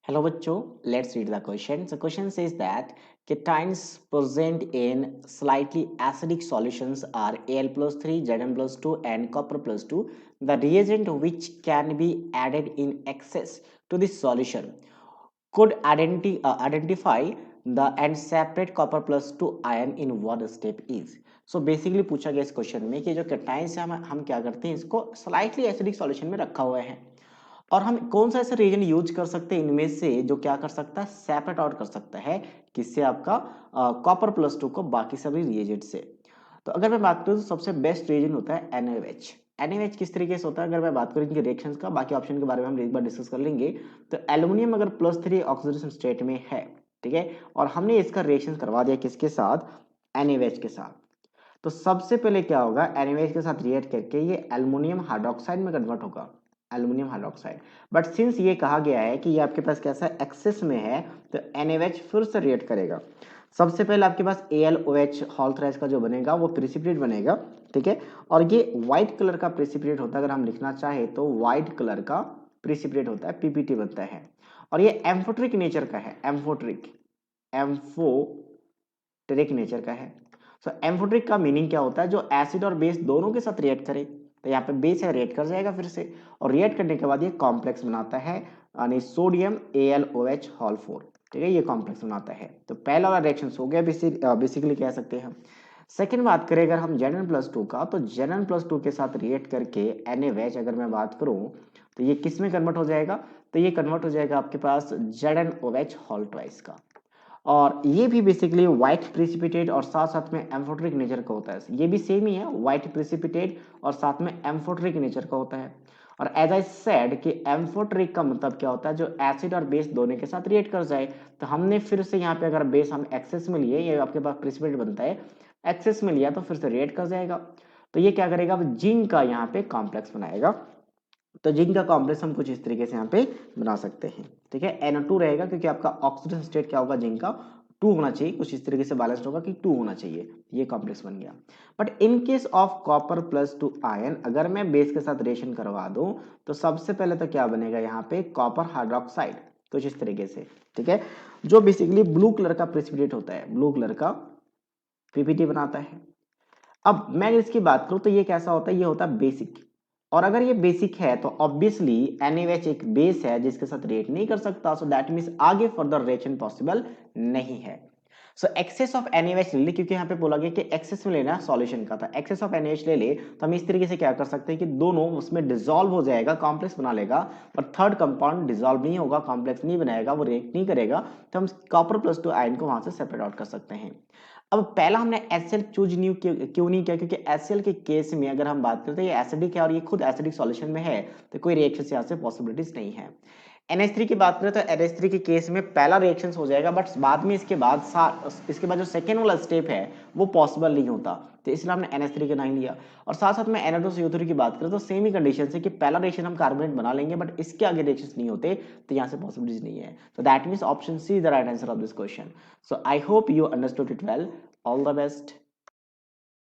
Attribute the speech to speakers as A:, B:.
A: Hello बच्चों, let's read the question. The question says that cations present in slightly acidic solutions are Al plus 3, Zn plus 2 and copper plus 2. The reagent which can be added in excess to this solution could identify the and separate copper plus 2 ion in what step is. So basically पूछा गया इस question में कि जो cations है हम क्या करते हैं, इसको स्लाइटली एसिडिक सॉल्यूशन में रखा हुआ है और हम कौन सा ऐसा रिएजेंट यूज कर सकते हैं इनमें से जो क्या कर सकता है, सेपरेट आउट कर सकता है किससे, आपका कॉपर प्लस 2 को बाकी सभी रिएजेंट से। तो अगर मैं बात करूं तो सबसे बेस्ट रिएजेंट होता है NaOH। NaOH किस तरीके से होता है, अगर मैं बात करूं इनके रिएक्शंस का, बाकी ऑप्शन के बारे में हम एक बार डिस्कस कर लेंगे। तो एल्युमिनियम अगर +3 ऑक्सीडेशन स्टेट में है, ठीक है, और हमने इसका रिएक्शन करवा दिया किसके साथ, NaOH के साथ, तो सबसे पहले क्या होगा, NaOH के साथ रिएक्ट करके ये एल्युमिनियम हाइड्रोक्साइड में कन्वर्ट होगा, एल्युमिनियम हाइड्रोक्साइड। बट सिंस ये कहा गया है कि ये आपके पास कैसा एक्सेस में है, तो NaOH फिर से रिएक्ट करेगा। सबसे पहले आपके पास AlOH हॉल थ्राइस का जो बनेगा वो प्रेसिपिटेट बनेगा, ठीक है, और ये व्हाइट कलर का प्रेसिपिटेट होता है। अगर हम लिखना चाहे तो व्हाइट कलर का प्रेसिपिटेट होता है, PPT बनता है, और ये एम्फोट्रिक नेचर का है, एम्फोट्रिक नेचर का है। सो एम्फोट्रिक का मीनिंग क्या होता है, जो एसिड और बेस दोनों के साथ रिएक्ट करे, तो यहाँ पे बेस है रिएक्ट कर जाएगा फिर से, और रिएक्ट करने के बाद ये कॉम्प्लेक्स बनाता है, यानी सोडियम AlOH हॉल 4, ठीक है, ये कॉम्प्लेक्स बनाता है। तो पहला वाला रिएक्शन हो गया बेसिकली कह सकते हैं। सेकेंड बात करें अगर हम Zn+2 का, तो Zn+2 के साथ रिएक्ट करके NaOH अगर मैं बात करूं तो ये किस में कन्वर्ट हो जाएगा, तो ये कन्वर्ट हो जाएगा आपके पास ZnOH हॉल ट्वाइस का, और ये भी बेसिकली व्हाइट प्रेसिपिटेट और साथ साथ में एम्फोट्रिक नेचर का होता है। ये भी सेम ही है, व्हाइट प्रेसिपिटेट और साथ में एम्फोट्रिक नेचर का होता है। और एज आई सेड कि एम्फोट्रिक का मतलब क्या होता है, जो एसिड और बेस दोनों के साथ रिएक्ट कर जाए। तो हमने फिर से यहाँ पे अगर बेस हम एक्सेस में लिए, ये आपके पास प्रेसिपिटेट बनता है, एक्सेस में लिया तो फिर से रिएक्ट कर जाएगा। तो ये क्या करेगा, जिंक का यहाँ पे कॉम्प्लेक्स बनाएगा। तो जिंक का कॉम्प्लेक्स हम कुछ इस तरीके से यहाँ पे बना सकते हैं, ठीक है। NO2 रहेगा क्योंकि आपका ऑक्सीडेशन स्टेट क्या होगा, जिंक का 2 होना चाहिए, कुछ इस तरीके से बैलेंस्ड होगा कि 2 होना चाहिए, ये कॉम्प्लेक्स बन गया। But in case of copper plus 2 ion, अगर मैं बेस के साथ रिएक्शन करवा दूं तो सबसे पहले तो क्या बनेगा यहाँ पे, कॉपर हाइड्रोक्साइड, कुछ इस तरीके से, ठीक है, जो बेसिकली ब्लू कलर का प्रेसिपिटेट होता है, ब्लू कलर का PPT बनाता है। अब मैं इसकी बात करूं तो ये कैसा होता है, ये होता है बेसिक, और अगर ये बेसिक है तो ऑब्वियसली NaOH एक बेस है जिसके साथ रिएक्ट नहीं कर सकता, सो दैट मींस आगे फर्दर रिएक्शन पॉसिबल नहीं है। सो एक्सेस ऑफ NaOH ले ले, क्योंकि यहाँ पे बोला गया कि एक्सेस में लेना सॉल्यूशन का था, एक्सेस ऑफ NaOH ले ले तो हम इस तरीके से क्या कर सकते हैं कि दोनों उसमें डिसॉल्व हो जाएगा, कॉम्प्लेक्स बना लेगा, पर थर्ड कंपाउंड डिसॉल्व नहीं होगा, कॉम्प्लेक्स नहीं बनाएगा, वो रिएक्ट नहीं करेगा, तो हम कॉपर प्लस 2 आयन को वहां से सेपरेट आउट कर सकते हैं। अब पहला हमने HCl चूज क्यों नहीं किया, क्योंकि HCl के केस में अगर हम बात करते हैं ये एसिडिक है और ये खुद एसिडिक सॉल्यूशन में है, तो कोई रिएक्शन यहाँ से पॉसिबिलिटीज नहीं है। NH3 की बात करें तो NH3 के केस में पहला रिएक्शन हो जाएगा, बट बाद में इसके बाद जो सेकेंड वाला स्टेप है वो पॉसिबल नहीं होता, तो इसलिए हमने NH3 का नाम लिया। और साथ साथ में Na2CO3 की बात करें तो सेम ही कंडीशन है कि पहला रिएक्शन हम कार्बोनेट बना लेंगे, बट इसके आगे रिएक्शन नहीं होते, तो यहाँ से पॉसिबिलिटीज नहीं है। So that means option C is the right answer of this question. So I hope you understood it well. All the best.